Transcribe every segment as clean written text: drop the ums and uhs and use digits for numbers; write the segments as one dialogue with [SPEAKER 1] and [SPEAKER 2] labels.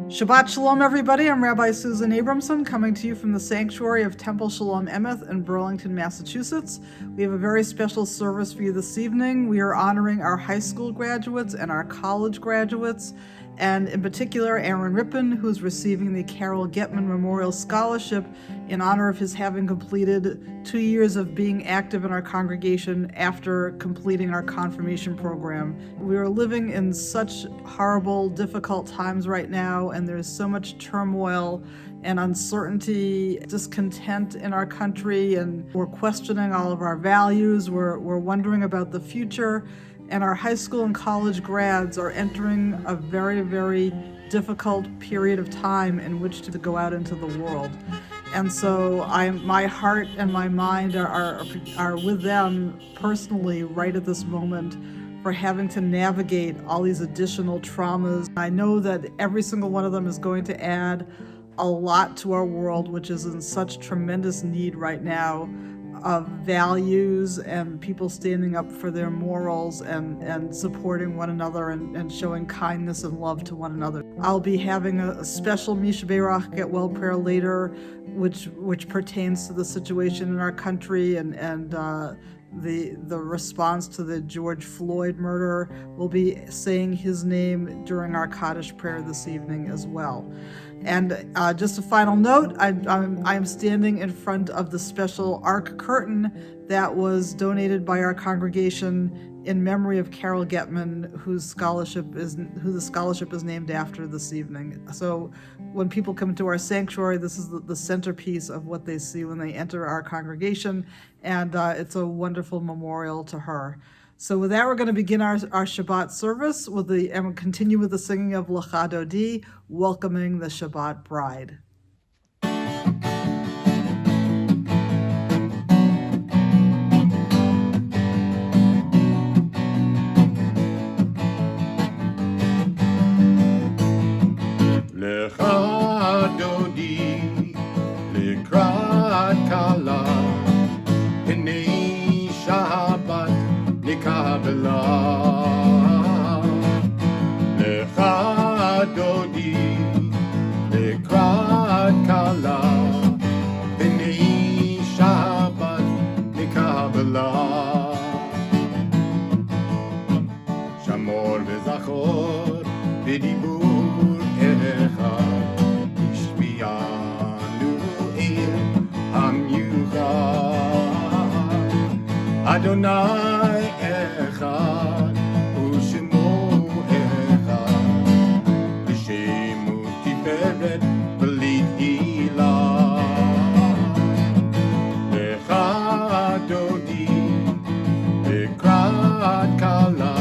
[SPEAKER 1] Shabbat Shalom, everybody. I'm Rabbi Susan Abramson, coming to you from the sanctuary of Temple Shalom Emeth in Burlington, Massachusetts. We have a very special service for you this evening. We are honoring our high school graduates and our college graduates, and in particular, Aaron Rippon, who's receiving the Carol Getman Memorial Scholarship in honor of his having completed 2 years of being active in our congregation after completing our confirmation program. We are living in such horrible, difficult times right now, and there's so much turmoil and uncertainty, discontent in our country, and we're questioning all of our values. We're wondering about the future, and our high school and college grads are entering a very, very difficult period of time in which to go out into the world. And so my heart and my mind are with them personally right at this moment for having to navigate all these additional traumas. I know that every single one of them is going to add a lot to our world, which is in such tremendous need right now of values and people standing up for their morals and supporting one another and showing kindness and love to one another. I'll be having a special Misha Beirach Get Well prayer later, which pertains to the situation in our country and the response to the George Floyd murder. We'll be saying his name during our Kaddish prayer this evening as well. And just a final note, I'm standing in front of the special Ark curtain that was donated by our congregation in memory of Carol Getman, who the scholarship is named after this evening. So when people come to our sanctuary, this is the centerpiece of what they see when they enter our congregation, and it's a wonderful memorial to her. So with that, we're going to begin our Shabbat service and continue with the singing of Lecha Dodi, welcoming the Shabbat bride.
[SPEAKER 2] Lecha Dodi, Likrat Kala, Hinei Shabbat, Nikabela. Lecha Dodi, Likrat Kala, Hinei Shabbat, Nikabela. Shamor v'zachor v'dibur echad, Ishmianu el Hamyuchad. Adonai echad, u'shemo echad, v'shemu tiferet v'lit ilah. Lecha Dodi, Likrat Kala,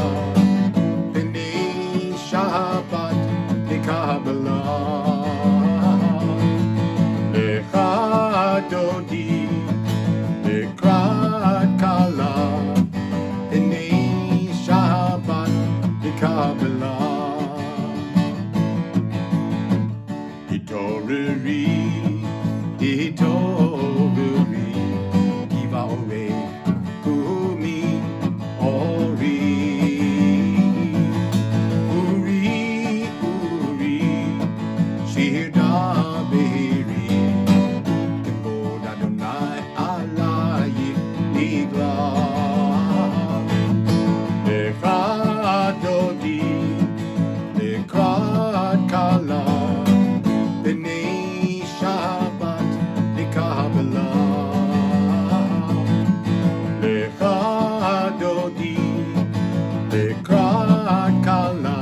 [SPEAKER 2] V'nei Shabbat Nikabela. Lecha Dodi, Likrat Kala, V'nei Shabbat Nikabela. Hitoreri, Hitoreri, Kiva Ore, Kumi Ori, Uri, Uri, Shir Daberi, Kibod Adonai Alayi Nigla. Lecha Dodi, Likrat Kala, V'nei Shabbat Nikabela. Lecha Dodi, Likrat Kala,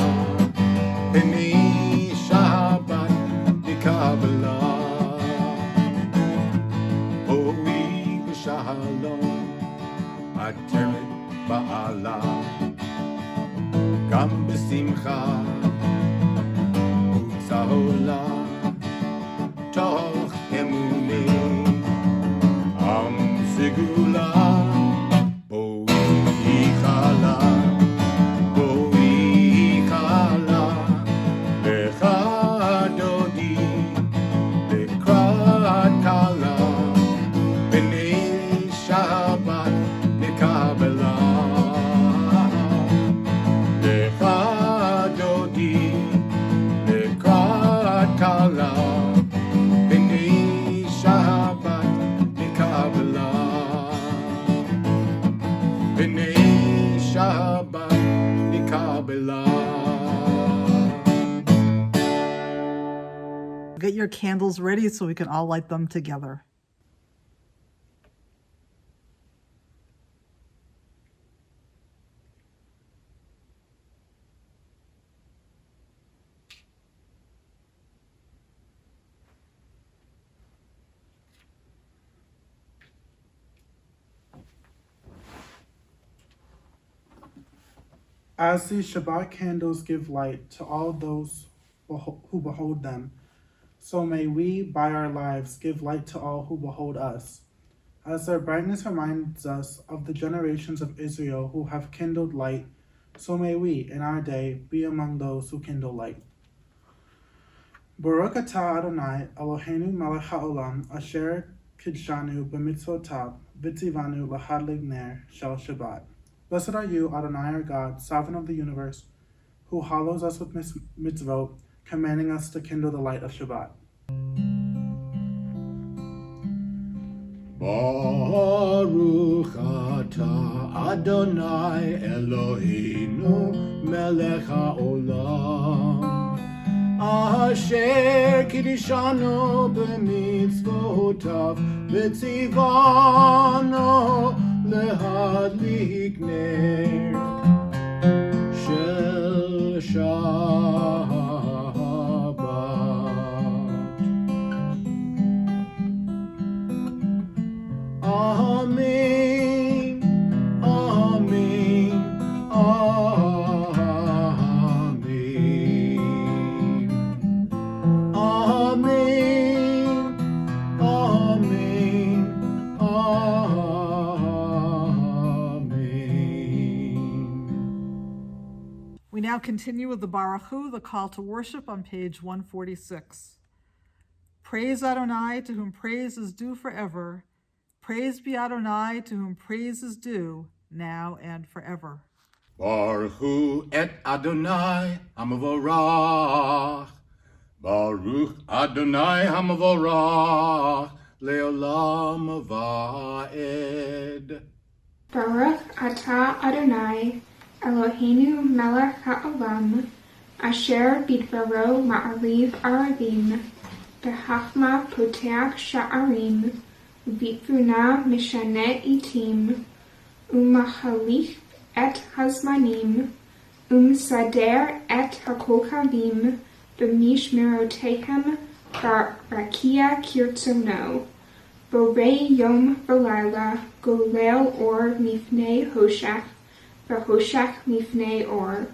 [SPEAKER 2] V'nei Shabbat Nikabela. Hoi v'shalom, Ateret ba'ala, Gam b'simcha, Utzahola, Toch emunei, Am segula, Boi chala, Boi chala, Lecha Dodi, Likrat Kala, V'nei Shabbat Nikabela. Lecha Dodi, Likrat kala b'nei Shabbat mikabela b'nei Shabbat mikabela.
[SPEAKER 1] Get your candles ready so we can all light them together.
[SPEAKER 3] As these Shabbat candles give light to all those who behold them, so may we, by our lives, give light to all who behold us. As their brightness reminds us of the generations of Israel who have kindled light, so may we, in our day, be among those who kindle light. Baruch atah Adonai, Eloheinu melech haolam, asher kidshanu b'mitzvotav, v'tzivanu lahadlig ner shel Shabbat. Blessed are you, Adonai our God, sovereign of the universe, who hallows us with mitzvot, commanding us to kindle the light of Shabbat.
[SPEAKER 2] Baruch atah Adonai Eloheinu melech haolam, asher kidshanu b'mitzvotav, v'tzivanu lahadlik ner shel Shabbat. Amen, amen, amen, amen, amen, amen.
[SPEAKER 1] We now continue with the Baruch Hu, the call to worship on page 146. Praise Adonai, to whom praise is due forever. Praise be Adonai, to whom praise is due, now and forever.
[SPEAKER 2] Baruch hu et Adonai hamavorach. Baruch Adonai hamavorach leolam vaed.
[SPEAKER 4] Baruch atah Adonai, Eloheinu melech haolam, asher bidvaro ma'ariv aravim, behachma poteach sha'arim, v'tbuna mishaneh itim, u'mahalich et hazmanim, u'msader et hakokavim, b'mishmerotehem barakia kirtzono, borei yom v'layla, golel or mifnei hoshach, v'hoshach mifnei or,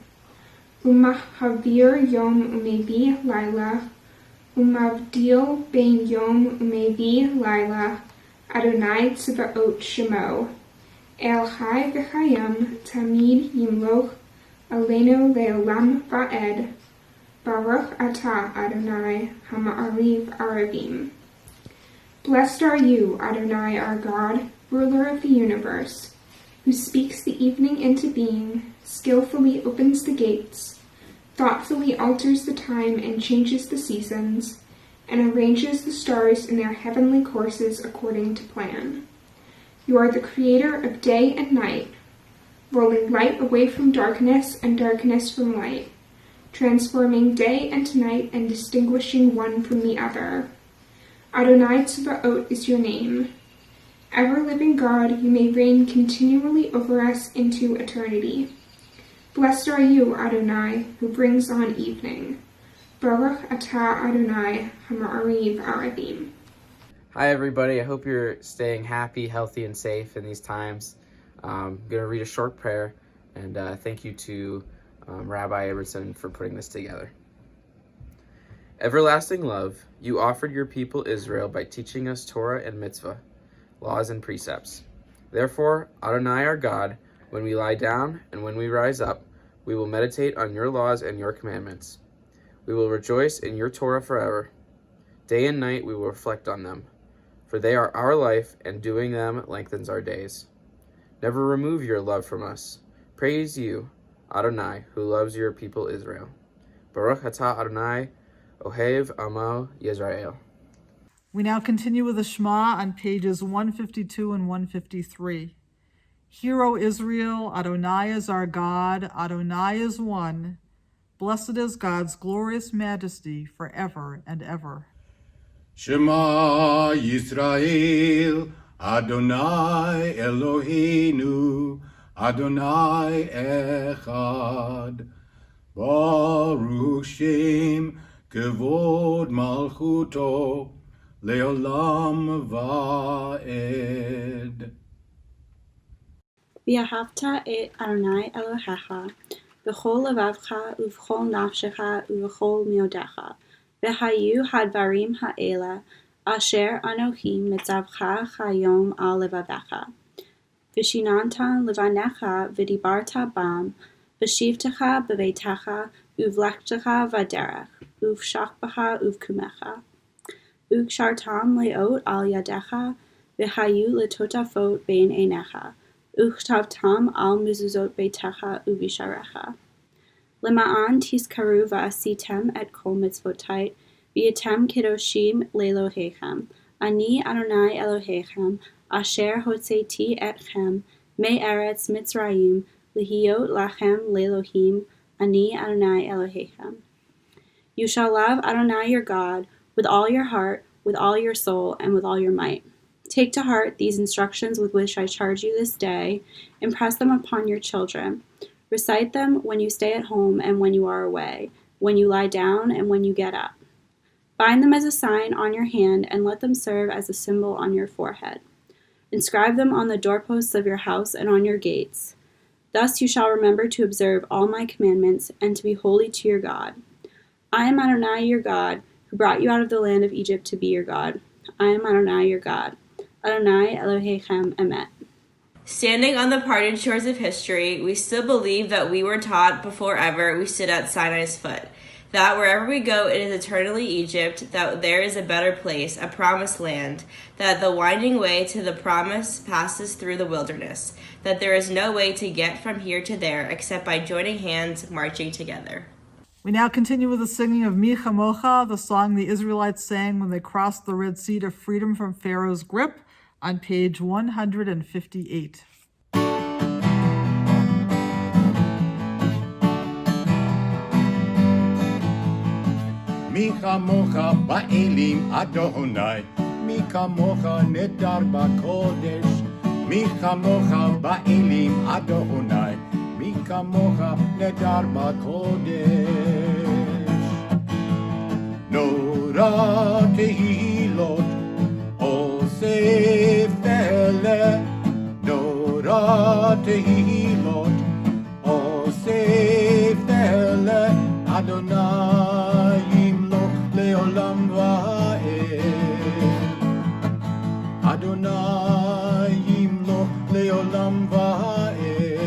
[SPEAKER 4] u'mahavir yom u'mevi layla, u'mavdil bein yom u'mevi layla, Adonai Tzvaot Shemo, El Chai v'Chayim Tamid Yimloch Aleinu Leolam Va'ed, Baruch atah Adonai Hama'ariv Aravim. Blessed are you, Adonai our God, ruler of the universe, who speaks the evening into being, skillfully opens the gates, thoughtfully alters the time and changes the seasons, and arranges the stars in their heavenly courses according to plan. You are the creator of day and night, rolling light away from darkness and darkness from light, transforming day and night and distinguishing one from the other. Adonai Tzvaot is your name. Ever-living God, you may reign continually over us into eternity. Blessed are you, Adonai, who brings on evening. Baruch atah Adonai Hama'ariv Aravim.
[SPEAKER 5] Hi everybody, I hope you're staying happy, healthy, and safe in these times. I'm going to read a short prayer, and thank you to Rabbi Abramson for putting this together. Everlasting love, you offered your people Israel by teaching us Torah and mitzvah, laws and precepts. Therefore, Adonai our God, when we lie down and when we rise up, we will meditate on your laws and your commandments. We will rejoice in your Torah forever. Day and night we will reflect on them, for they are our life, and doing them lengthens our days. Never remove your love from us. Praise you, Adonai, who loves your people Israel. Baruch atah Adonai, Ohev Amo Yisrael.
[SPEAKER 1] We now continue with the Shema on pages 152 and 153. Hear, O Israel, Adonai is our God, Adonai is one. Blessed is God's glorious majesty forever and ever.
[SPEAKER 2] Shema Yisrael, Adonai Eloheinu, Adonai Echad. Baruch Shem Kevod Malchuto Leolam Vaed.
[SPEAKER 6] ואהבת את אדוני אלוהיך בכל לבבך ובכל נפשך ובכל מאודך, והיו הדברים האלה אשר אנוכי מצווך היום על לבבך. ושיננת לבניך ודיברת בם, בשבתך בביתך ובלכתך בדרך, ובשכבך ובקומך. וקשרתם לאות על ידך, והיו לטוטפות בין עיניך. וכתבתם על מזוזות ביתך ובשעריך. למען תזכרו ועשיתם את כל מצוותי, והייתם קדושים לאלוהיכם. אני אדוני אלוהיכם, אשר הוצאתי אתכם מארץ מצרים, להיות לכם לאלוהים, אני Adonai Elohechem. You shall love Adonai your God with all your heart, with all your soul, and with all your might. Take to heart these instructions with which I charge you this day, impress them upon your children. Recite them when you stay at home and when you are away, when you lie down and when you get up. Bind them as a sign on your hand and let them serve as a symbol on your forehead. Inscribe them on the doorposts of your house and on your gates. Thus you shall remember to observe all my commandments and to be holy to your God. I am Adonai your God, who brought you out of the land of Egypt to be your God. I am Adonai your God. Adonai Elohechem Emeth.
[SPEAKER 7] Standing on the parted shores of history, we still believe that we were taught before ever we stood at Sinai's foot, that wherever we go it is eternally Egypt, that there is a better place, a promised land, that the winding way to the promise passes through the wilderness, that there is no way to get from here to there except by joining hands, marching together.
[SPEAKER 1] We now continue with the singing of Mi Chamocha, the song the Israelites sang when they crossed the Red Sea to freedom from Pharaoh's grip, on page 158.
[SPEAKER 2] Mi chamocha ba'elim Adonai, mi chamocha nedar ba'kodesh, mi chamocha ba'elim Adonai, mi chamocha nedar ba'kodesh. Nora tehilot osef tele, Nora tehilot osef tele, Adonai yimloch leolam va'ed, Adonai yimloch leolam va'ed.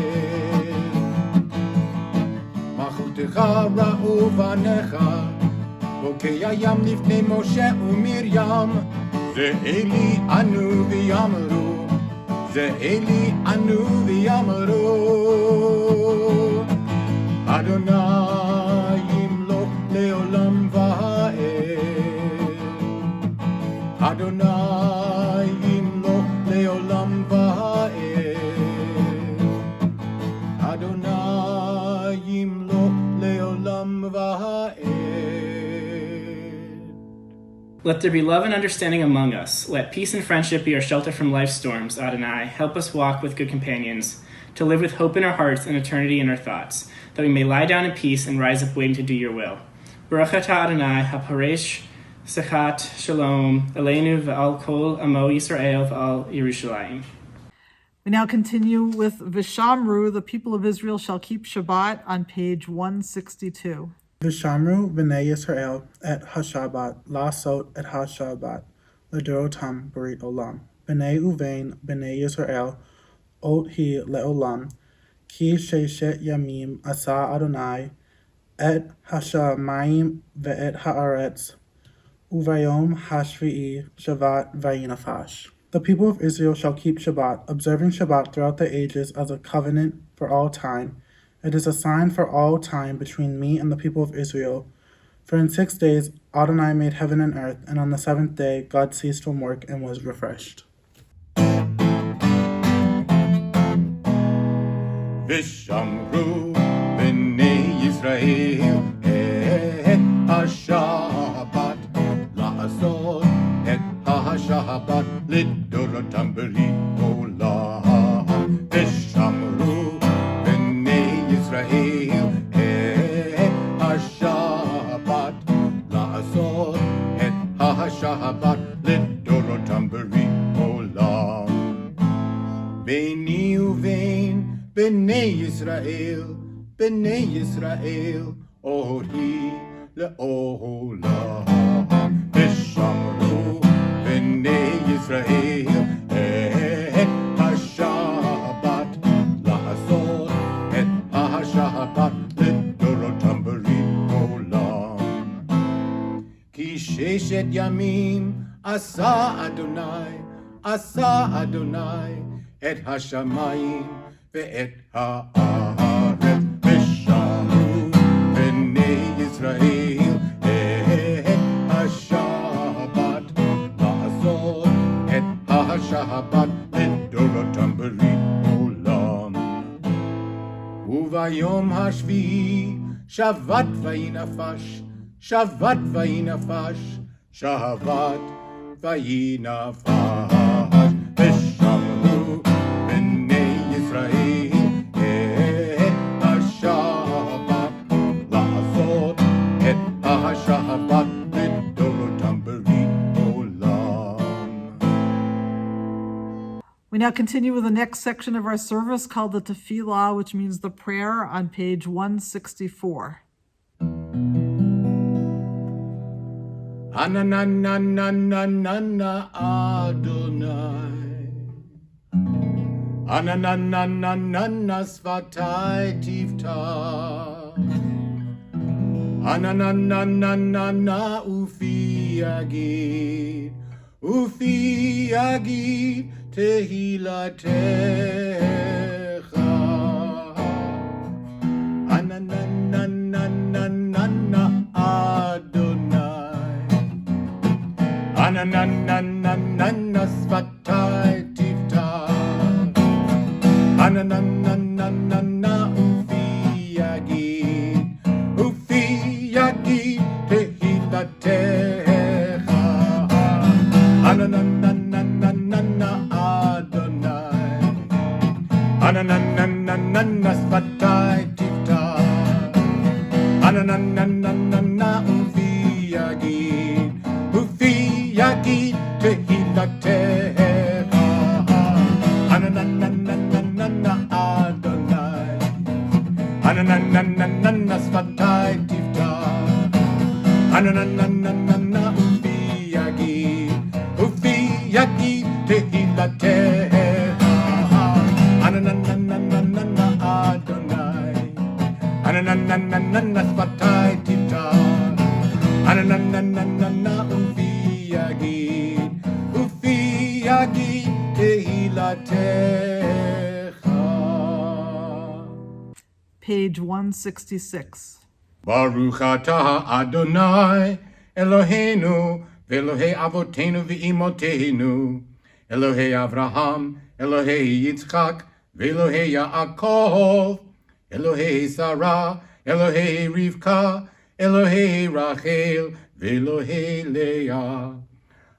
[SPEAKER 2] Malchutecha ra'u vanecha, bokei hayam lifnei Moshe uMiriam, ze Eli anu v'yamru, ze Eli anu v'yamru, Adonai yimloch leolam va'ed, Adonai yimloch leolam va'ed, Adonai yimloch leolam va'ed.
[SPEAKER 8] Let there be love and understanding among us. Let peace and friendship be our shelter from life's storms. Adonai, help us walk with good companions, to live with hope in our hearts and eternity in our thoughts, that we may lie down in peace and rise up waiting to do your will. Baruch atah Adonai, haparesh sechat shalom, aleinu v'al kol amo Yisrael v'al Yerushalayim.
[SPEAKER 1] We now continue with Vishamru, the people of Israel shall keep Shabbat, on page 162.
[SPEAKER 3] Vishamru b'nei Yisrael et ha-Shabbat, la'asot et ha-Shabbat, l'dorotam b'rit olam. B'nei uvein b'nei Yisrael, ot hi le'olam, ki sheshet yamim asa Adonai, et ha-shamayim ve'et ha'aretz, uvayom hashvi'i Shabbat vayinafash. The people of Israel shall keep Shabbat, observing Shabbat throughout the ages as a covenant for all time. It is a sign for all time between me and the people of Israel. For in 6 days Adonai made heaven and earth, and on the seventh day God ceased from work and was refreshed.
[SPEAKER 2] ושמרו בני ישראל את השבת, לעשות את השבת לדורותם ברית עולם. ושמרו בני ישראל את השבת, לעשות את השבת לדורותם ברית עולם. ביני ובין בני ישראל, אוהי לעולם. ושמרו בני ישראל את השבת, לעשות את השבת לדורותם ברית עולם. כי ששת ימים עשה אדוני את השמיים ואת הארץ. ושמרו בני ישראל את השבת, לעשות את השבת לדורותם ברית עולם. וביום השביעי שבת וינפש, שבת וינפש, שבת וינפש. ושמרו בני ישראל את השבת, לעשות את השבת לדורותם ברית עולם.
[SPEAKER 1] We now continue with the next section of our service called the Tefillah, which means the prayer, on page 164.
[SPEAKER 2] Anananananana Adonai, Ananananana Svatai Tivta, Ananananana Ufi Agid Tehilatecha, Ananananana Adonai, Ananananana Svatai Tivta, Ananananana Ufi Agid Tehilatecha, Ananananana Adonai, Ananananana Svatai Tivta, Ananananana Ufi Agid Tehilatecha, Ananananana Adonai, Ananananana Svatai Tivta, Ananananana Ufi Agid Tehilatecha, Ananananana Adonai, Ananananana Svatai Tivta, Ananananana Ufi Agid Tehilatecha.
[SPEAKER 1] Page 166.
[SPEAKER 2] Baruch atah Adonai Eloheinu ve'Elohei Avotenu ve'Imotenu, Elohei Avraham, Elohei Yitzchak ve'Elohei Yaakov, Elohei Sarah, Elohei Rivka, Elohei Rachel ve'Elohei Leah.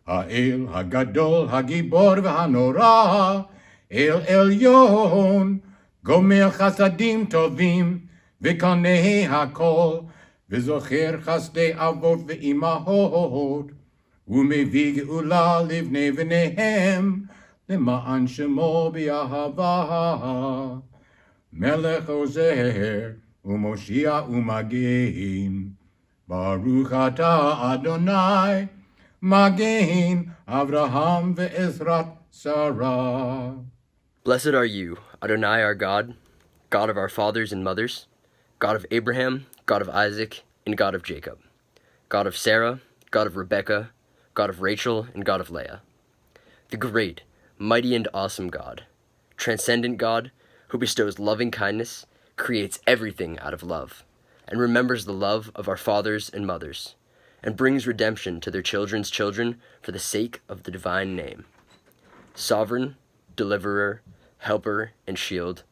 [SPEAKER 2] Ha'el Hagadol Hagibor v'Hanora, El Elyon, Gomer Chasadim Tovim, V'Kanei Hakol, V'Zocher Chasdei Avot v'Imahot, U'Mevi Geula Livnei V'Nehem, Lema'an Shemo B'Ahava, Melech Ozer, U'Moshia U'Magen, Baruch atah Adonai, Magen Avraham ve'Ezrat Sarah.
[SPEAKER 9] Blessed are you, Adonai our God, God of our fathers and mothers, God of Abraham, God of Isaac, and God of Jacob, God of Sarah, God of Rebekah, God of Rachel, and God of Leah. The great, mighty, and awesome God, transcendent God, who bestows loving kindness, creates everything out of love, and remembers the love of our fathers and mothers, and brings redemption to their children's children for the sake of the divine name. Sovereign, deliverer, helper, and shield,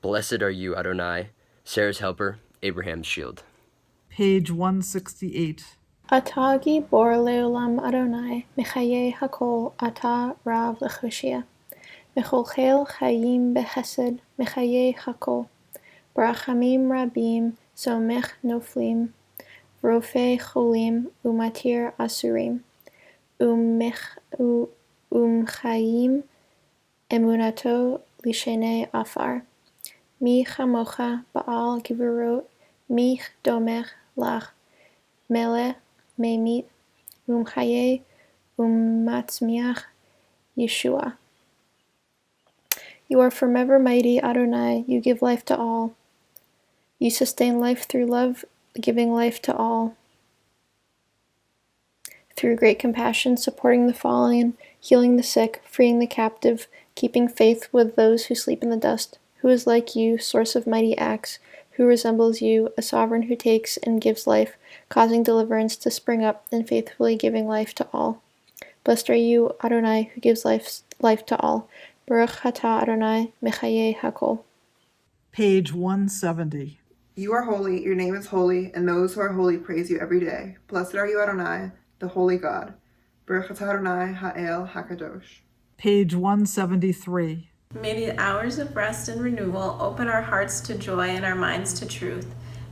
[SPEAKER 9] blessed are you, Adonai, Sarah's helper, Abraham's shield.
[SPEAKER 1] Page 168.
[SPEAKER 10] אתה גיבור לעולם אדוני, מחיי הכל אתה רב לחושייה. מחלחל חיים בחסד, מחיי הכל. ברחמים רבים סומך נופלים, רופא חולים ומתיר אסורים, ומחיים אמונתו לשני עפר. מי כמוך בעל גבורות, מי דומך לך, מלך ממית ומחיה ומצמיח Yeshua. You are forever mighty, Adonai. You give life to all. You sustain life through love, giving life to all. Through great compassion, supporting the fallen, healing the sick, freeing the captive, keeping faith with those who sleep in the dust. Who is like you, source of mighty acts? Who resembles you, a sovereign who takes and gives life, causing deliverance to spring up, and faithfully giving life to all? Blessed are you, Adonai, who gives life to all. Baruch atah Adonai, mechaye hakol.
[SPEAKER 1] Page 170.
[SPEAKER 11] You are holy, your name is holy, and those who are holy praise you every day. Blessed are you, Adonai, the holy God. Baruch atah Adonai ha'el hakadosh.
[SPEAKER 1] Page 173.
[SPEAKER 12] May the hours of rest and renewal open our hearts to joy and our minds to truth.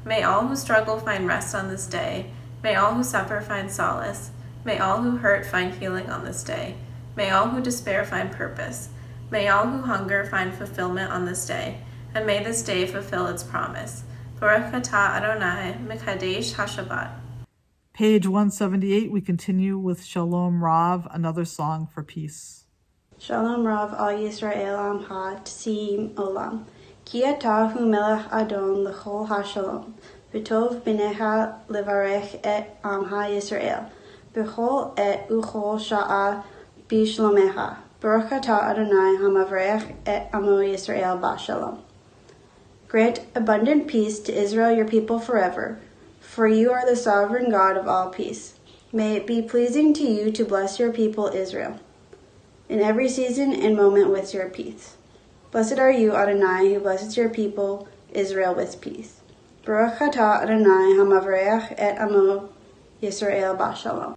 [SPEAKER 12] May all who struggle find rest on this day. May all who suffer find solace. May all who hurt find healing on this day. May all who despair find purpose. May all who hunger find fulfillment on this day. And may this day fulfill its promise. Baruch atah Adonai, Mekadesh HaShabbat.
[SPEAKER 1] Page 178, we continue with Shalom Rav, another song for peace.
[SPEAKER 6] Shalom Rav al Yisrael Amcha Tsim Olam. Ki ata hu melech Adon l'chol hashalom. V'tov b'necha levarech et Amcha Yisrael. B'chol et uchol sha'a b'shlomecha. Baruch atah Adonai hamavrech et amo Yisrael b'shalom. Grant abundant peace to Israel, your people forever, for you are the sovereign God of all peace. May it be pleasing to you to bless your people Israel in every season and moment with your peace. Blessed are you, Adonai, who blesses your people Israel with peace. Baruch atah Adonai hamavrech et amo Yisrael b'shalom.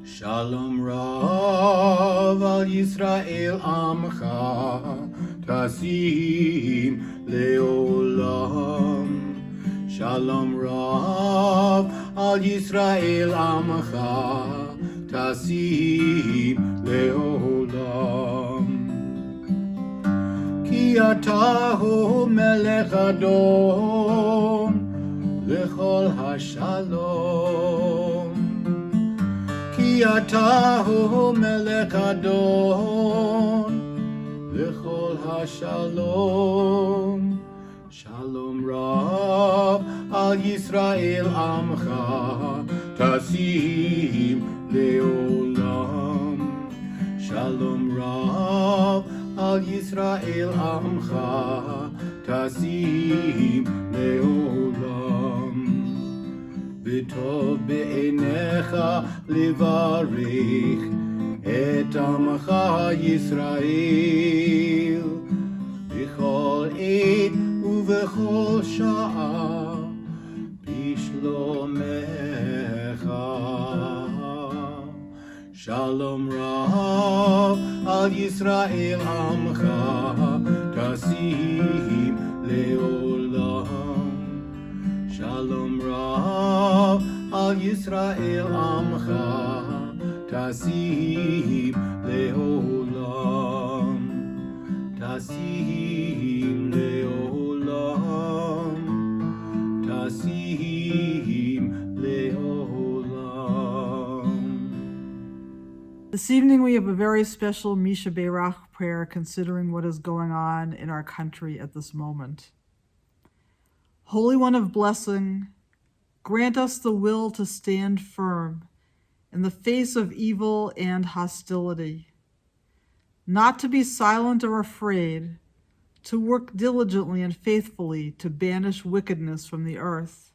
[SPEAKER 2] Shalom Rav al Yisrael Amcha Tasim Leolam. Shalom Rav al Yisrael Amcha Tasim Leolam. Ki atahu melech Adon lechol hashalom. Ki atahu melech Adon lechol hashalom. Shalom Rav al Yisrael Amcha Tasim Leolam. Shalom Rav al Yisrael Amcha Tasim Leolam. V'tov be'enecha levarech et Amcha Yisrael b'chol עת ובכל שעה בשלומך. Shalom Rav al Yisrael Amcha Tasim Leolam. Shalom Rav al Yisrael Amcha Tasim Leolam. Tasim Leolam. Tasim Leolam.
[SPEAKER 1] This evening we have a very special Misha Beirach prayer considering what is going on in our country at this moment. Holy One of blessing, grant us the will to stand firm in the face of evil and hostility. not to be silent or afraid, to work diligently and faithfully to banish wickedness from the earth.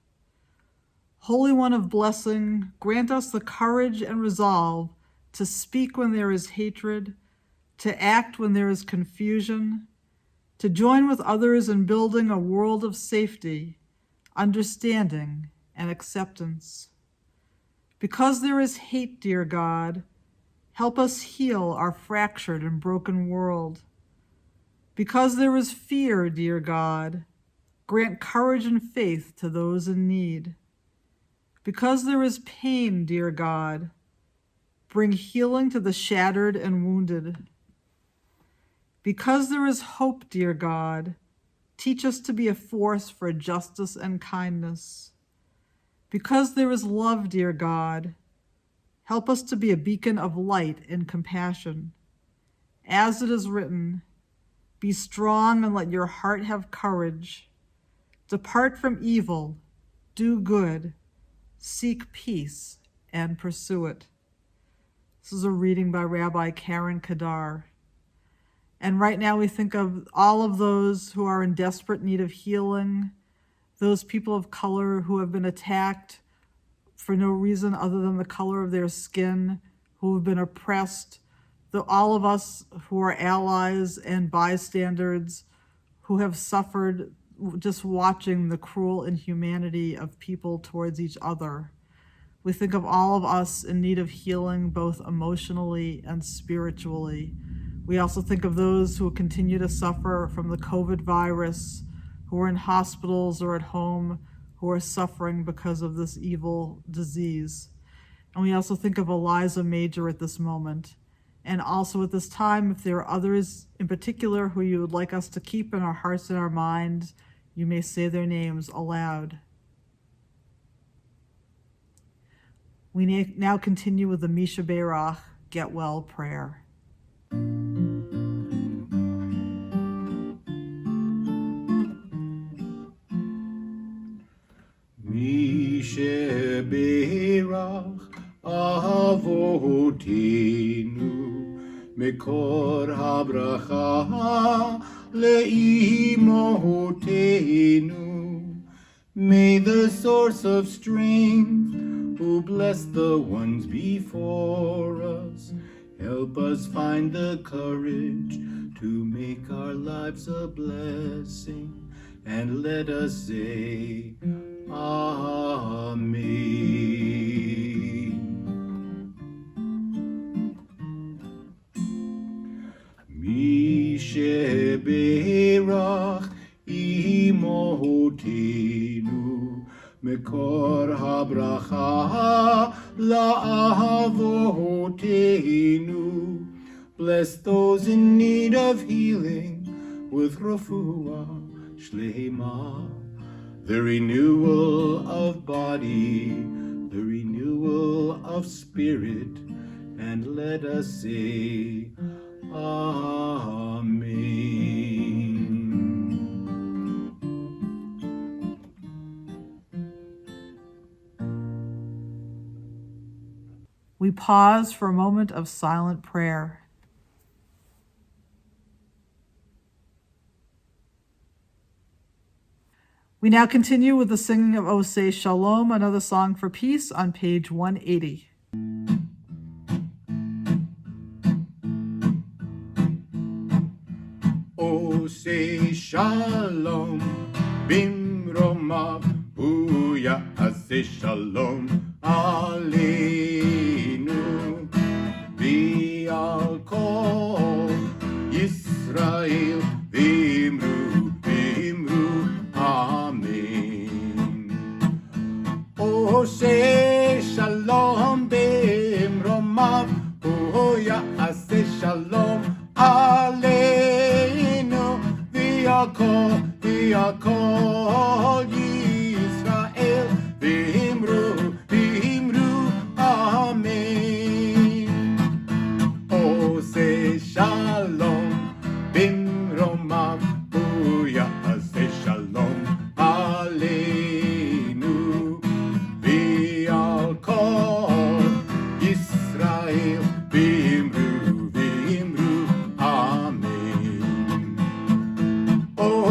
[SPEAKER 1] Holy One of blessing, grant us the courage and resolve to speak when there is hatred, to act when there is confusion, to join with others in building a world of safety, understanding, and acceptance. Because there is hate, dear God, help us heal our fractured and broken world. Because there is fear, dear God, grant courage and faith to those in need. Because there is pain, dear God, bring healing to the shattered and wounded. Because there is hope, dear God, teach us to be a force for justice and kindness. Because there is love, dear God, help us to be a beacon of light and compassion. As it is written, be strong and let your heart have courage. Depart from evil, do good, seek peace, and pursue it. This is a reading by Rabbi Karen Kadar. And right now we think of all of those who are in desperate need of healing, those people of color who have been attacked for no reason other than the color of their skin, who have been oppressed, all of us who are allies and bystanders who have suffered just watching the cruel inhumanity of people towards each other. We think of all of us in need of healing, both emotionally and spiritually. We also think of those who continue to suffer from the COVID virus, who are in hospitals or at home, who are suffering because of this evil disease. And we also think of Eliza Major at this moment. And also at this time, if there are others in particular who you would like us to keep in our hearts and our minds, you may say their names aloud. We now continue with the Misha Beirach Get Well prayer.
[SPEAKER 2] Misha Beirach Avotinu Mekor habracha leimotenu. May the source of strength, who bless the ones before us, help us find the courage to make our lives a blessing, and let us say, Amen. Misha Beirach imotenu Mekor habracha la'avotenu. Bless those in need of healing with refuah shlema, the renewal of body, the renewal of spirit, and let us say, Amen.
[SPEAKER 1] We pause for a moment of silent prayer. We now continue with the singing of Oseh Shalom, another song for peace, on page 180.
[SPEAKER 2] Oseh Shalom bimromav hu ya'aseh shalom aleinu v'al kol Yisrael v'imru amen. Oseh Shalom bimromav hu ya'aseh shalom aleinu v'al kol Yisrael v'imru amen. Oseh Shalom bimromav hu ya'aseh shalom aleinu v'al kol Yisrael v'imru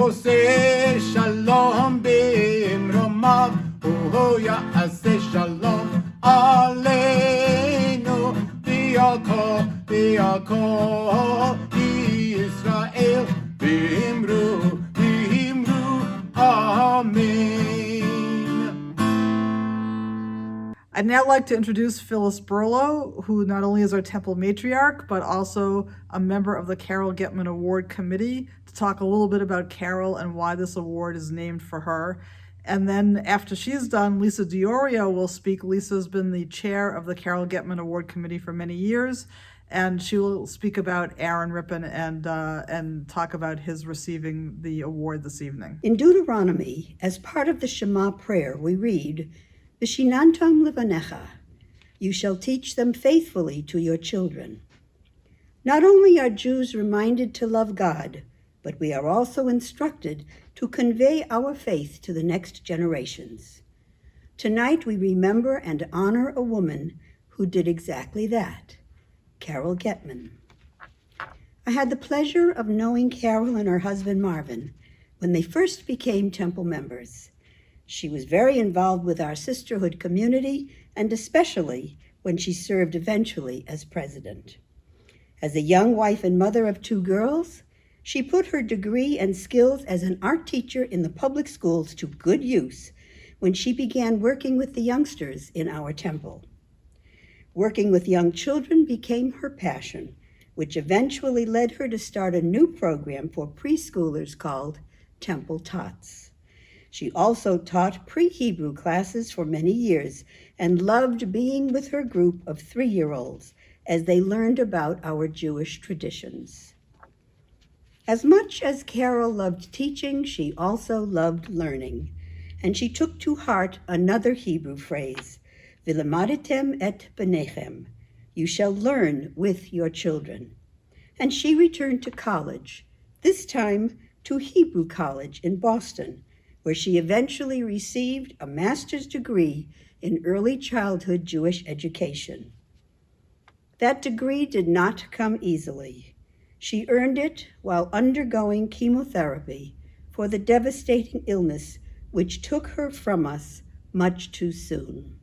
[SPEAKER 2] עושה שלום במרומיו, הוא יעשה שלום עלינו ועל כל ישראל, ואמרו amen.
[SPEAKER 1] I'd now like to introduce Phyllis Burlow, who not only is our temple matriarch, but also a member of the Carol Getman Award Committee, to talk a little bit about Carol and why this award is named for her. And then after she's done, Lisa Diorio will speak. Lisa's been the chair of the Carol Getman Award Committee for many years, and she will speak about Aaron Rippon and talk about his receiving the award this evening.
[SPEAKER 13] In Deuteronomy, as part of the Shema prayer, we read, V'shinantam levanecha, you shall teach them faithfully to your children. Not only are Jews reminded to love God, but we are also instructed to convey our faith to the next generations. Tonight we remember and honor a woman who did exactly that, Carol Getman. I had the pleasure of knowing Carol and her husband Marvin when they first became temple members. She was very involved with our sisterhood community, and especially when she served eventually as president. As a young wife and mother of 2 girls, she put her degree and skills as an art teacher in the public schools to good use when she began working with the youngsters in our temple. Working with young children became her passion, which eventually led her to start a new program for preschoolers called Temple Tots. She also taught pre-Hebrew classes for many years and loved being with her group of 3-year-olds as they learned about our Jewish traditions. As much as Carol loved teaching, she also loved learning, and she took to heart another Hebrew phrase, V'lemaditem et benechem, you shall learn with your children. And she returned to college, this time to Hebrew College in Boston, where she eventually received a master's degree in early childhood Jewish education. That degree did not come easily. She earned it while undergoing chemotherapy for the devastating illness which took her from us much too soon.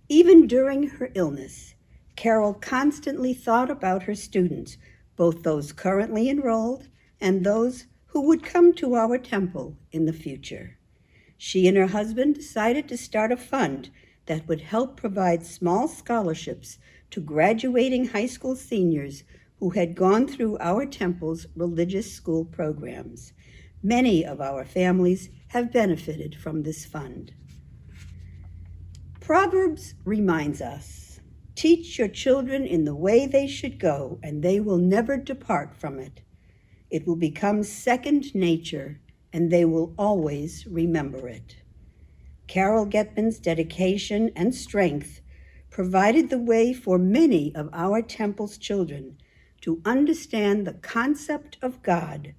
[SPEAKER 13] Even during her illness, Carol constantly thought about her students, both those currently enrolled and those who would come to our temple in the future. She and her husband decided to start a fund that would help provide small scholarships to graduating high school seniors who had gone through our temple's religious school programs. Many of our families have benefited from this fund. Proverbs reminds us, teach your children in the way they should go, and they will never depart from it. It will become second nature, and they will always remember it. Carol Getman's dedication and strength provided the way for many of our temple's children to understand the concept of God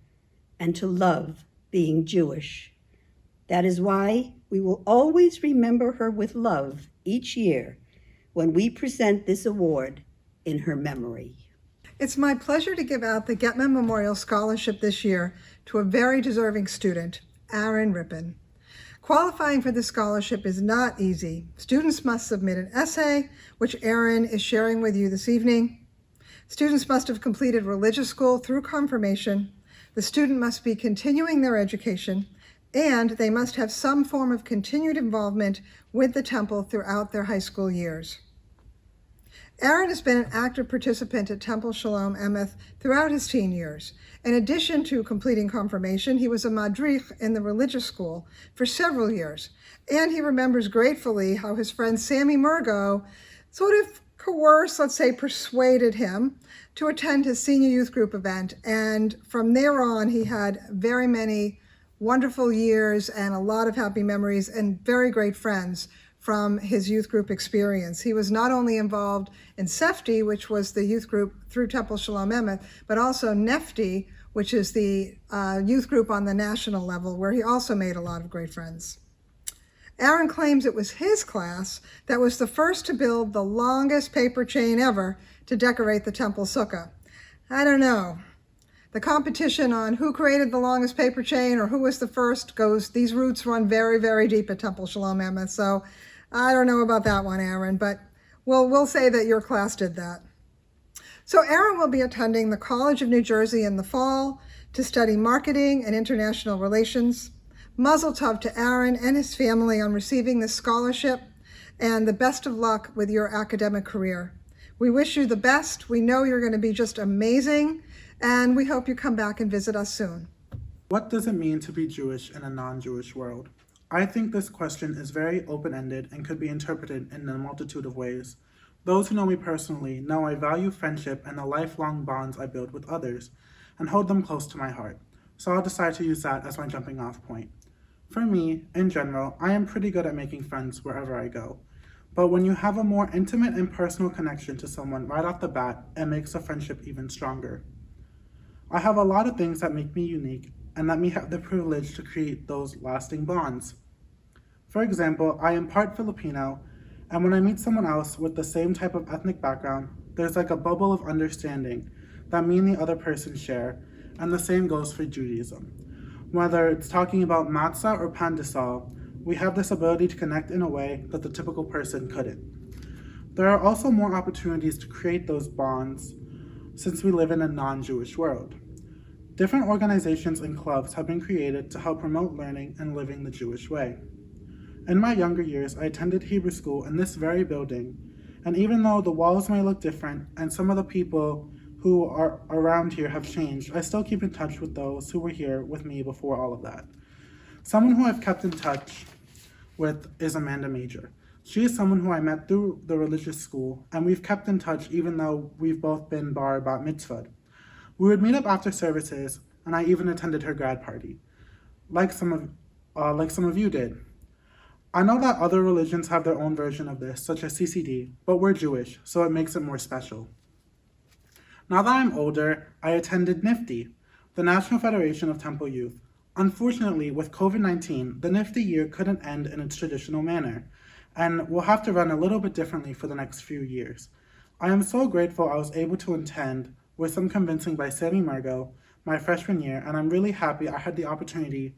[SPEAKER 13] and to love being Jewish. That is why we will always remember her with love each year when we present this award in her memory.
[SPEAKER 14] It's my pleasure to give out the Getman Memorial Scholarship this year to a very deserving student, Aaron Rippon. Qualifying for this scholarship is not easy. Students must submit an essay, which Aaron is sharing with you this evening. Students must have completed religious school through confirmation. The student must be continuing their education, and they must have some form of continued involvement with the temple throughout their high school years. Aaron has been an active participant at Temple Shalom Emeth throughout his teen years. In addition to completing confirmation, he was a madrich in the religious school for several years. And he remembers gratefully how his friend Sammy Murgo sort of coerced, let's say, persuaded him to attend his senior youth group event. And from there on, he had very many wonderful years and a lot of happy memories and very great friends from his youth group experience. He was not only involved in Sefti, which was the youth group through Temple Shalom Emeth, but also Nefti, which is the youth group on the national level, where he also made a lot of great friends. Aaron claims it was his class that was the first to build the longest paper chain ever to decorate the temple sukkah. I don't know. The competition on who created the longest paper chain or who was the first these roots run very, very deep at Temple Shalom Emeth. So I don't know about that one, Aaron, but we'll say that your class did that. So Aaron will be attending the College of New Jersey in the fall to study marketing and international relations. Mazel tov to Aaron and his family on receiving this scholarship, and the best of luck with your academic career. We wish you the best. We know you're going to be just amazing, and we hope you come back and visit us soon.
[SPEAKER 3] What does it mean to be Jewish in a non-Jewish world? I think this question is very open-ended and could be interpreted in a multitude of ways. Those who know me personally know I value friendship and the lifelong bonds I build with others, and hold them close to my heart. So I'll decide to use that as my jumping off point. For me, in general, I am pretty good at making friends wherever I go. But when you have a more intimate and personal connection to someone right off the bat, it makes a friendship even stronger. I have a lot of things that make me unique and let me have the privilege to create those lasting bonds. For example, I am part Filipino, and when I meet someone else with the same type of ethnic background, there's like a bubble of understanding that me and the other person share, and the same goes for Judaism. Whether it's talking about matzah or pandesal, we have this ability to connect in a way that the typical person couldn't. There are also more opportunities to create those bonds since we live in a non-Jewish world. Different organizations and clubs have been created to help promote learning and living the Jewish way. In my younger years, I attended Hebrew school in this very building, and even though the walls may look different and some of the people who are around here have changed, I still keep in touch with those who were here with me before all of that. Someone who I've kept in touch with is Amanda Major. She is someone who I met through the religious school, and we've kept in touch even though we've both been bar bat mitzvah. We would meet up after services, and I even attended her grad party, like some of you did. I know that other religions have their own version of this, such as CCD, but we're Jewish, so it makes it more special. Now that I'm older, I attended NIFTY, the National Federation of Temple Youth. Unfortunately, with COVID-19, the NIFTY year couldn't end in its traditional manner, and we'll have to run a little bit differently for the next few years. I am so grateful I was able to attend with some convincing by Sammy Margot my freshman year, and I'm really happy I had the opportunity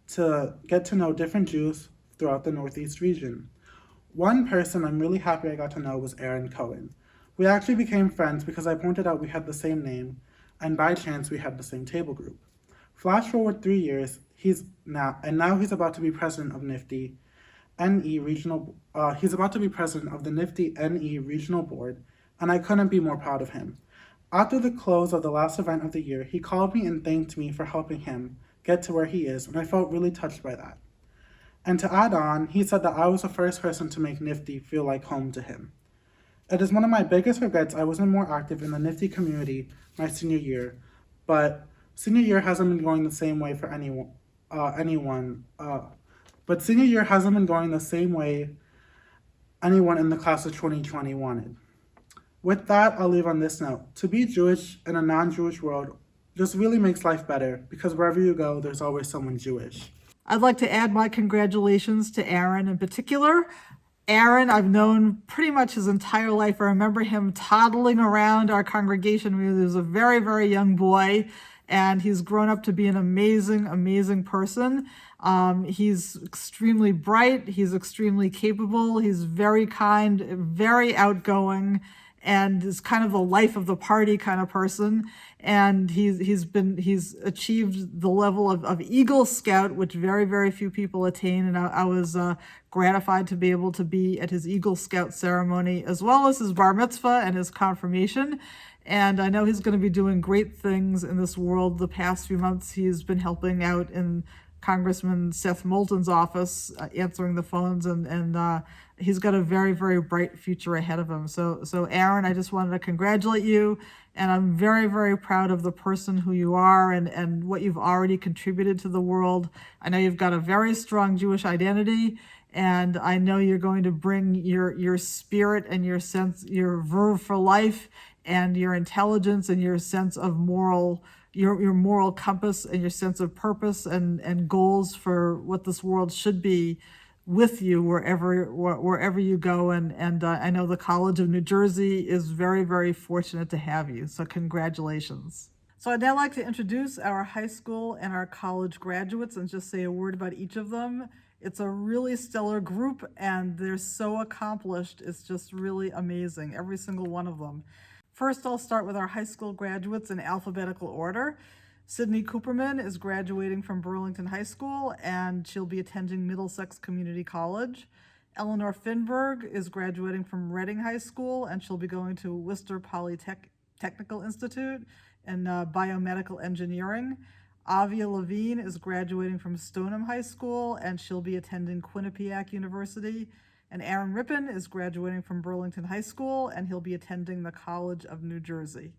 [SPEAKER 3] to get to know different Jews throughout the Northeast region. One person I'm really happy I got to know was Aaron Cohen. We actually became friends because I pointed out we had the same name, and by chance we had the same table group. Flash forward 3 years, now he's about to be president of NIFTY NE regional. He's about to be president of the NIFTY NE regional board, and I couldn't be more proud of him. After the close of the last event of the year, he called me and thanked me for helping him get to where he is, and I felt really touched by that. And to add on, he said that I was the first person to make NIFTY feel like home to him. It is one of my biggest regrets I wasn't more active in the NIFTY community my senior year, but senior year hasn't been going the same way for anyone. But senior year hasn't been going the same way anyone in the class of 2020 wanted. With that, I'll leave on this note. To be Jewish in a non-Jewish world just really makes life better, because wherever you go, there's always someone Jewish.
[SPEAKER 1] I'd like to add my congratulations to Aaron in particular. Aaron, I've known pretty much his entire life. I remember him toddling around our congregation when he was a very, very young boy, and he's grown up to be an amazing, amazing person. He's extremely bright. He's extremely capable. He's very kind, very outgoing, and is kind of the life of the party kind of person. And he's achieved the level of Eagle Scout, which very, very few people attain. And I was gratified to be able to be at his Eagle Scout ceremony, as well as his bar mitzvah and his confirmation. And I know he's going to be doing great things in this world. The past few months, he's been helping out in Congressman Seth Moulton's office, answering the phones, and he's got a very, very bright future ahead of him. So Aaron, I just wanted to congratulate you, and I'm very, very proud of the person who you are and what you've already contributed to the world. I know you've got a very strong Jewish identity, and I know you're going to bring your spirit and your sense, your verve for life, and your intelligence and your sense of moral, your moral compass and your sense of purpose and goals for what this world should be with you wherever you go. And I know the College of New Jersey is very, very fortunate to have you. So congratulations. So I'd now like to introduce our high school and our college graduates and just say a word about each of them. It's a really stellar group and they're so accomplished. It's just really amazing, every single one of them. First, I'll start with our high school graduates in alphabetical order. Sydney Cooperman is graduating from Burlington High School and she'll be attending Middlesex Community College. Eleanor Finberg is graduating from Reading High School and she'll be going to Worcester Polytechnical Institute in biomedical engineering. Avia Levine is graduating from Stoneham High School and she'll be attending Quinnipiac University. And Aaron Rippon is graduating from Burlington High School and he'll be attending the College of New Jersey.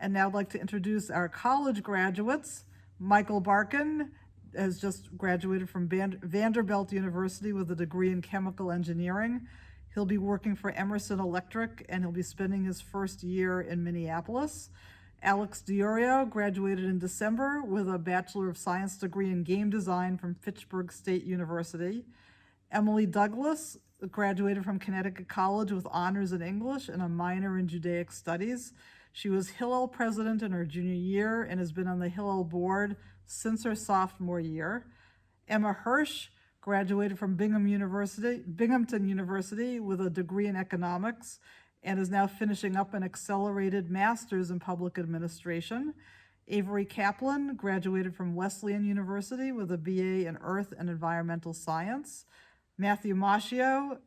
[SPEAKER 1] And now I'd like to introduce our college graduates. Michael Barkin has just graduated from Vanderbilt University with a degree in chemical engineering. He'll be working for Emerson Electric and he'll be spending his first year in Minneapolis. Alex DiOrio graduated in December with a Bachelor of Science degree in game design from Fitchburg State University. Emily Douglas graduated from Connecticut College with honors in English and a minor in Judaic Studies. She was Hillel president in her junior year and has been on the Hillel board since her sophomore year. Emma Hirsch graduated from Binghamton University with a degree in economics and is now finishing up an accelerated master's in public administration. Avery Kaplan graduated from Wesleyan University with a BA in Earth and Environmental Science. Matthew Mascio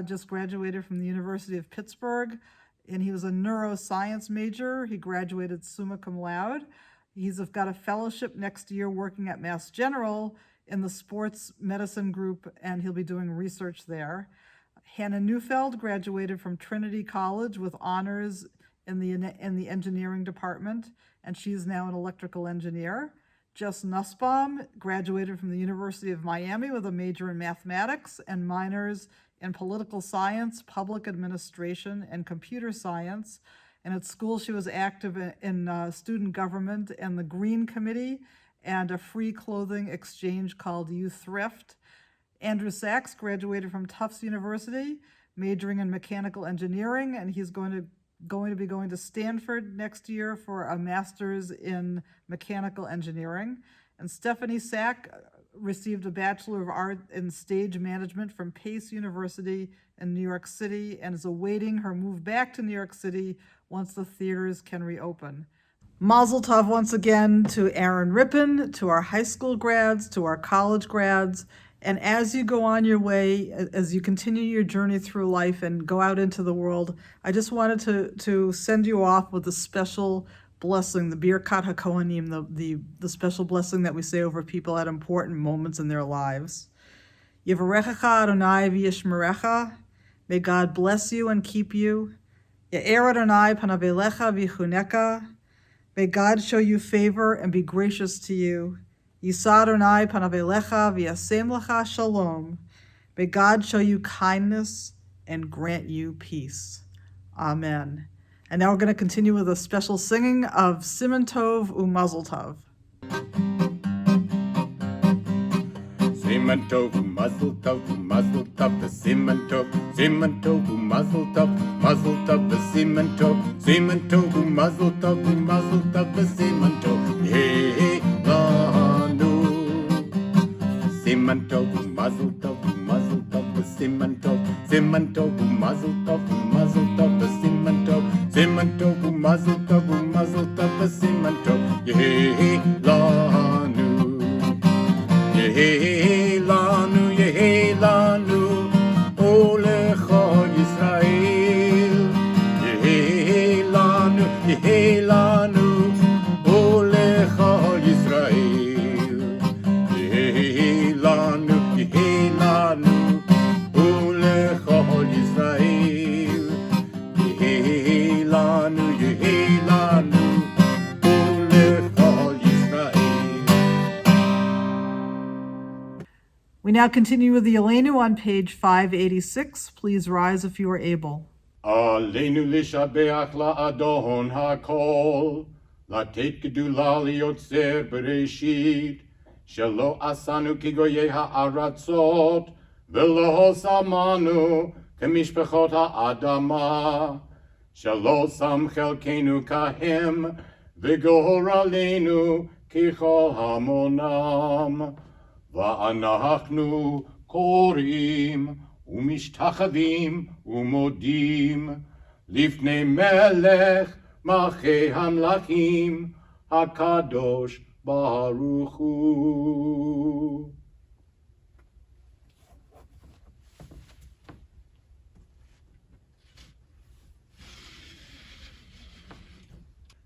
[SPEAKER 1] just graduated from the University of Pittsburgh, and he was a neuroscience major. He graduated summa cum laude. He's got a fellowship next year working at Mass General in the sports medicine group, and he'll be doing research there. Hannah Neufeld graduated from Trinity College with honors in the engineering department, and she's now an electrical engineer. Jess Nussbaum graduated from the University of Miami with a major in mathematics and minors in political science, public administration, and computer science. And at school, she was active in student government and the Green Committee and a free clothing exchange called Youth Thrift. Andrew Sachs graduated from Tufts University, majoring in mechanical engineering, and he's going to be going to Stanford next year for a master's in mechanical engineering. And Stephanie Sack received a Bachelor of Art in Stage Management from Pace University in New York City and is awaiting her move back to New York City once the theaters can reopen. Mazel tov once again to Aaron Rippon, to our high school grads, to our college grads. And as you go on your way, as you continue your journey through life and go out into the world, I just wanted to send you off with a special blessing, the Birkat HaKohanim, the special blessing that we say over people at important moments in their lives. Yevarechecha Adonai v'yishmerecha. May God bless you and keep you. Ye'er Adonai panav elecha v'chuneka. May God show you favor and be gracious to you. Yisa Adonai panav elecha v'yasem lecha shalom. May God show you kindness and grant you peace. Amen. And now we're going to continue with a special singing of Siman Tov u'Mazel Tov.
[SPEAKER 2] Siman Tov u'Mazel Tov u'Mazel Tov v'Siman Tov, Siman Tov u'Mazel Tov, Mazel Tov v'Siman Tov, Siman Tov u'Mazel Tov u'Mazel Tov v'Siman Tov, Yehi lanu. Siman Tov u'Mazel Tov u'Mazel Tov v'Siman Tov, Siman Tov u'Mazel Tov u'Mazel Tov v'Siman Tov, Siman Tov u'Mazel Tov u'Mazel Tov v'Siman Tov, Yehi lanu. Yehi lanu, Yehi lanu, O lecha Yisrael. Yehi lanu, Yehi lanu, O lecha Yisrael. Yehi lanu, Yehi lanu, O lecha Yisrael. Yehi lanu, Yehi lanu, O lecha Yisrael.
[SPEAKER 1] We now continue with the Aleinu on page 586. Please rise if you are able.
[SPEAKER 2] Aleinu lishabeach la'adon hakol, latet gedula liyotzer bereshit, shelo asanu kigoyei ha'aratzot, velo samanu kemishpechot ha'adama, shelo sam chelkenu kahem, וגורלנו ככל המונם, ואנחנו קוראים ומשתחווים ומודים לפני מלך מלכי המלכים הקדוש ברוך הוא.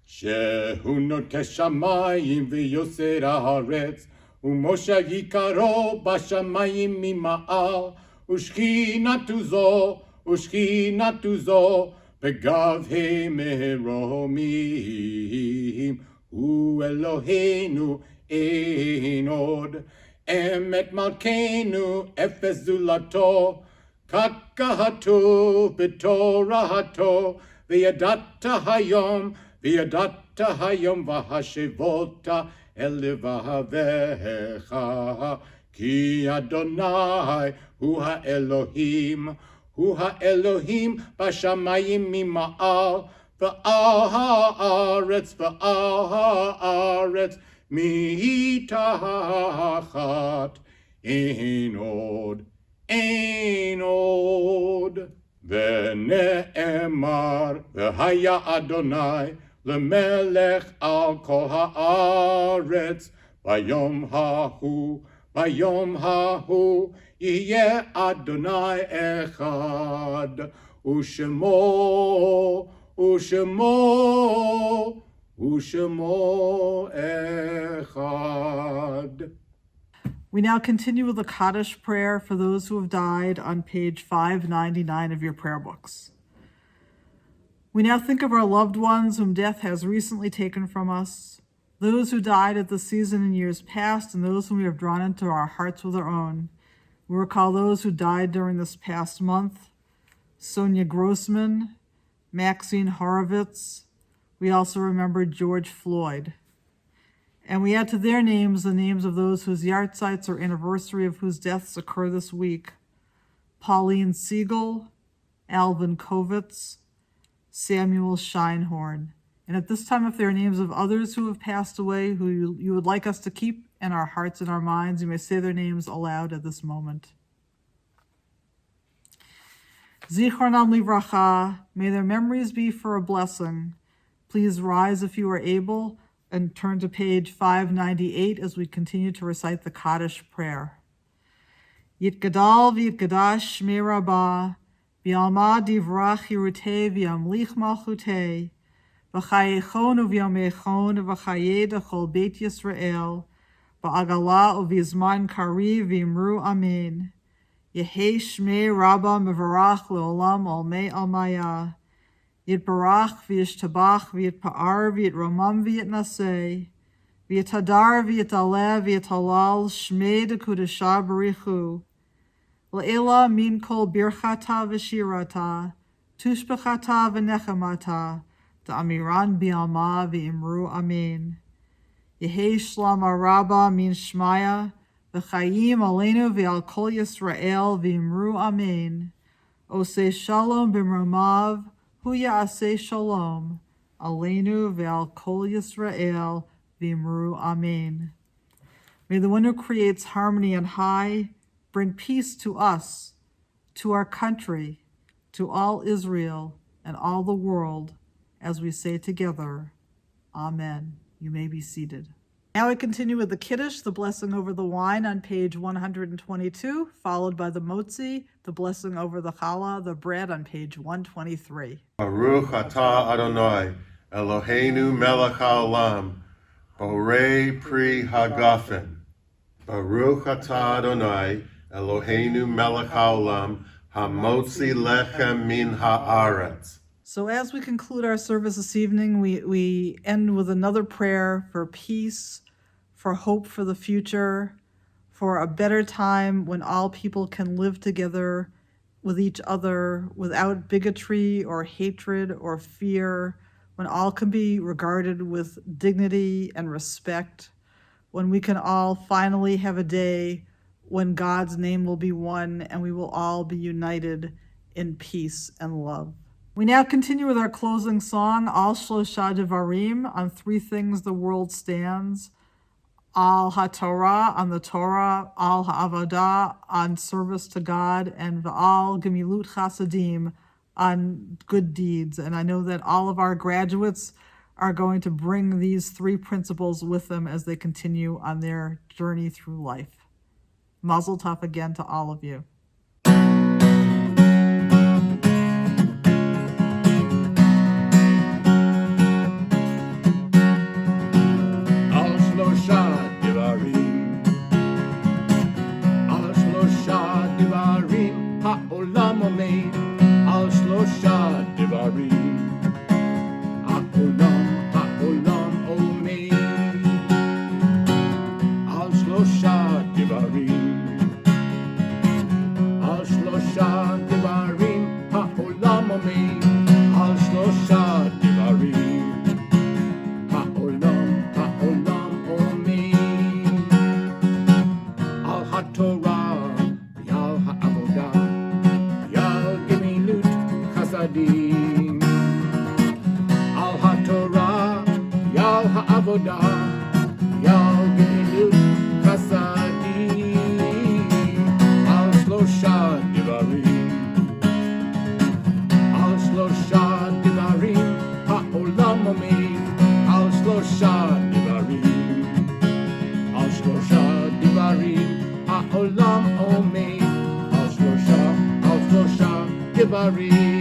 [SPEAKER 2] שהוא נוטה שמיים ויוסר הארץ, ומושב יקרו בשמיים ממעל, ושכינתו זו בגבהי מרומים. הוא אלוהינו אין עוד, אמת מלכנו אפס זולתו, כך כתוב בתורתו, וידעת היום והשבות אל לבביך, כי אדוני הוא האלוהים בשמיים ממעל, והארץ מתחת. אין עוד. ונאמר, והיה אדוני למלך על כל הארץ, ביום ההוא יהיה אדוני אחד, ושמו אחד.
[SPEAKER 1] We now continue with the Kaddish prayer for those who have died on page 599 of your prayer books. We now think of our loved ones whom death has recently taken from us, those who died at the season in years past, and those whom we have drawn into our hearts with our own. We recall those who died during this past month: Sonia Grossman, Maxine Horowitz. We also remember George Floyd. And we add to their names the names of those whose yahrzeits or anniversary of whose deaths occur this week: Pauline Siegel, Alvin Kovitz, Samuel Scheinhorn. And at this time, if there are names of others who have passed away who you would like us to keep in our hearts and our minds, you may say their names aloud at this moment. Zichronam livracha, may their memories be for a blessing. Please rise if you are able and turn to page 598 as we continue to recite the Kaddish prayer. Yitgadal v'yitgadash shmei rabbah, v'yalma divrach hirutei v'yamlich malchutei, v'chayechon u'v'yamechon v'chayed achol beit Yisrael, v'agala u'v'yizman kari v'imru amen. Yehei shmei rabbah mevarach le'olam olmei almaya. Yitbarach v'yishtabach v'yitpa'ar v'yitromam v'yitnaseh, v'yitadar v'yitaleh v'yitalal shmei dekudesha barichu. Le'ela min kol birchata v'shirata, tushbechata v'nechamata, da'amiran bi'alma v'imru amen. Yehei shlama rabba min shmaya, v'chayim aleinu v'al kol Yisrael v'imru amen. Oseh shalom b'mromav, Hu ya'aseh shalom, aleinu ve'al kol Yisrael v'imru amen. May the one who creates harmony on high bring peace to us, to our country, to all Israel and all the world, as we say together, Amen. You may be seated. Now we continue with the Kiddush, the blessing over the wine on page 122, followed by the Motzi, the blessing over the challah, the bread on page 123.
[SPEAKER 15] Baruch atah Adonai, Eloheinu melech haolam, borei pri hagafen. Baruch atah Adonai, Eloheinu melech haolam, hamotzi lechem min haaretz.
[SPEAKER 1] So as we conclude our service this evening, we end with another prayer for peace, for hope for the future, for a better time when all people can live together with each other without bigotry or hatred or fear, when all can be regarded with dignity and respect, when we can all finally have a day when God's name will be one and we will all be united in peace and love. We now continue with our closing song, Al Shlosha Devarim, on three things the world stands. Al HaTorah, on the Torah, Al HaAvodah, on service to God, and V'al Gemilut Chasadim, on good deeds. And I know that all of our graduates are going to bring these three principles with them as they continue on their journey through life. Mazel tov again to all of you.
[SPEAKER 2] העולם עומד על שלושה דברים. העולם עומד על שלושה דברים. על שלושה דברים העולם עומד על שלושה דברים. העולם עומד על התורה ועל העבודה. Al HaTorah, Yal HaAvodah, Yal Gemilut Chasadim, Al Shlosha Devarim, Al Shlosha Devarim, Ha'olam Omed, Al Shlosha Devarim, Al Shlosha Devarim, Ha'olam Omed, Al Shlosha Devarim.